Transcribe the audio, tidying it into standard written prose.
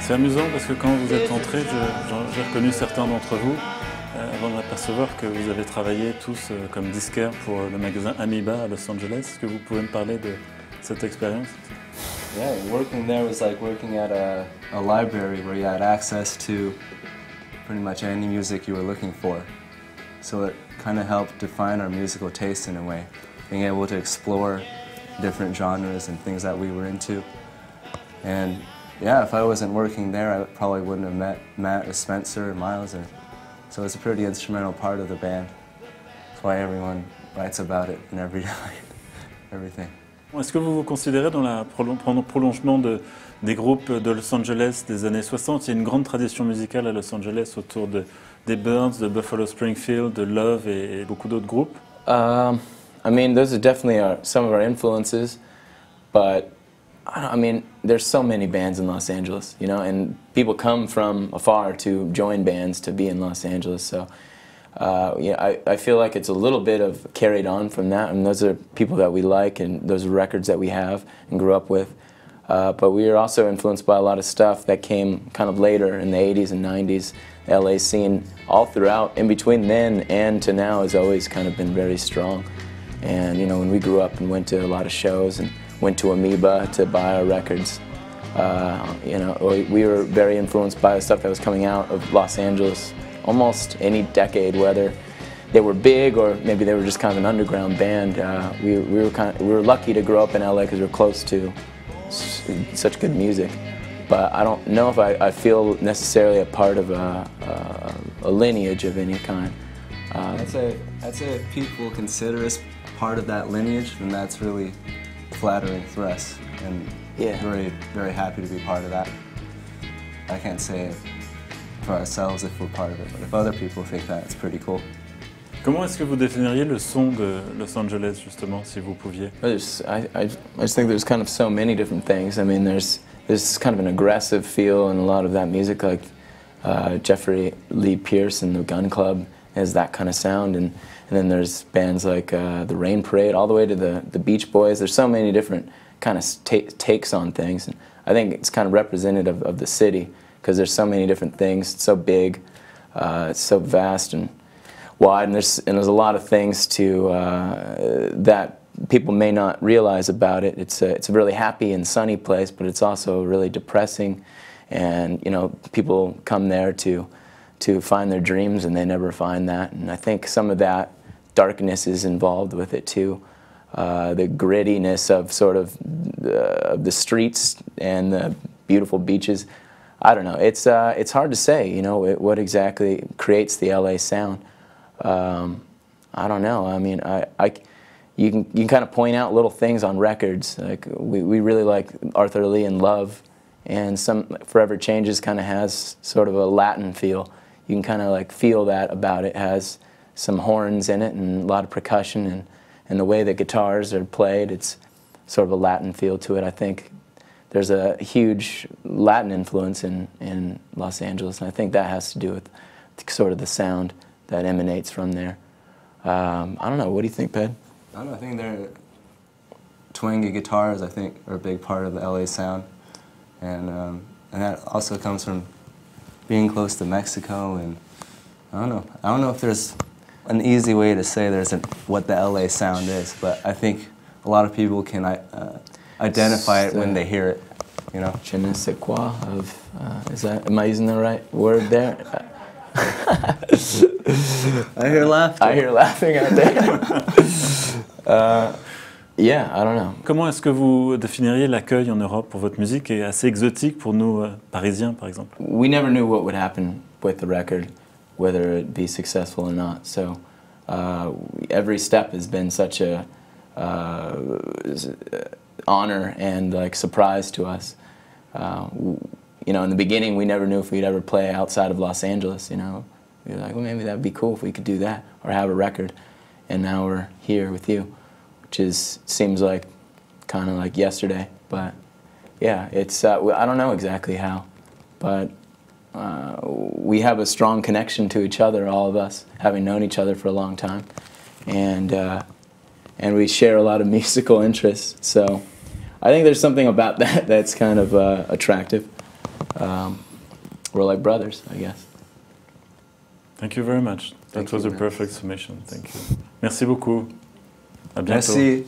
C'est amusant parce que quand vous êtes entrés, j'ai reconnu certains d'entre vous, avant d'apercevoir que vous avez travaillé tous comme disquaires pour le magasin Amoeba à Los Angeles. Est-ce que vous pouvez me parler de cette expérience? Yeah, working there was like working at a library where you had access to pretty much any music you were looking for. So it kind of helped define our musical taste in a way, being able to explore different genres and things that we were into. And yeah, if I wasn't working there, I probably wouldn't have met Matt or Spencer or Miles. So it's a pretty instrumental part of the band. That's why everyone writes about it in everything. Est-ce que vous vous considérez dans le prolongement des groupes de Los Angeles des années 60? Il y a une grande tradition musicale à Los Angeles autour des Byrds, de Buffalo Springfield, de Love et beaucoup d'autres groupes. I mean, those are definitely some of our influences, but I mean, there's so many bands in Los Angeles, you know, and people come from afar to join bands to be in Los Angeles, so yeah, I feel like it's a little bit of carried on from that, and those are people that we like, and those are records that we have and grew up with. But we are also influenced by a lot of stuff that came kind of later in the 80s and 90s. The LA scene all throughout, in between then and to now, has always kind of been very strong. And you know, when we grew up and went to a lot of shows and went to Amoeba to buy our records, you know, we were very influenced by the stuff that was coming out of Los Angeles. Almost any decade, whether they were big or maybe they were just kind of an underground band, we were lucky to grow up in LA because we were close to such good music. But I don't know if I feel necessarily a part of a lineage of any kind. I'd say if people consider us part of that lineage, then that's really flattering for us, and yeah, very, very happy to be part of that. I can't say for ourselves if we're part of it, but if other people think that, it's pretty cool. Comment est-ce que vous définiriez le son de Los Angeles, justement, si vous pouviez? I just think there's kind of so many different things. I mean, there's kind of an aggressive feel in a lot of that music, like Jeffrey Lee Pierce and the Gun Club has that kind of sound, and then there's bands like the Rain Parade, all the way to the Beach Boys. There's so many different kind of takes on things, and I think it's kind of representative of the city, because there's so many different things. It's so big, it's so vast and wide, and there's a lot of things that people may not realize about it. It's a really happy and sunny place, but it's also really depressing, and you know, people come there to find their dreams, and they never find that. And I think some of that darkness is involved with it too. The grittiness of sort of the streets and the beautiful beaches. I don't know. It's hard to say, you know, what exactly creates the LA sound. I don't know. I mean, you can kind of point out little things on records. Like we really like Arthur Lee and Love, and some Forever Changes kind of has sort of a Latin feel. You can kind of like feel that about it. It has some horns in it and a lot of percussion, and the way that guitars are played, it's sort of a Latin feel to it. I think there's a huge Latin influence in Los Angeles, and I think that has to do with sort of the sound that emanates from there. I don't know, what do you think, Ped? I don't know, I think their twangy guitars, I think, are a big part of the LA sound, and that also comes from being close to Mexico, and I don't know if there's an easy way to say what the LA sound is, but I think a lot of people can identify it when they hear it, you know. Je ne sais quoi of, am I using the right word there? I hear laughter. I hear laughing out there. Yeah, I don't know. Comment est-ce que vous définiriez l'accueil en Europe pour votre musique, et assez exotique pour nous, Parisiens, par exemple? We never knew what would happen with the record, whether it be successful or not. So every step has been such a honor and like surprise to us. You know, in the beginning, we never knew if we'd ever play outside of Los Angeles. You know, we were like, well, maybe that'd be cool if we could do that or have a record. And now we're here with you, which seems like kind of like yesterday. But yeah, it's I don't know exactly how, but we have a strong connection to each other, all of us, having known each other for a long time, and we share a lot of musical interests. So I think there's something about that that's kind of attractive. we're like brothers, I guess. Thank you very much. That was a perfect summation. Thank you. Merci beaucoup. À bientôt. Merci.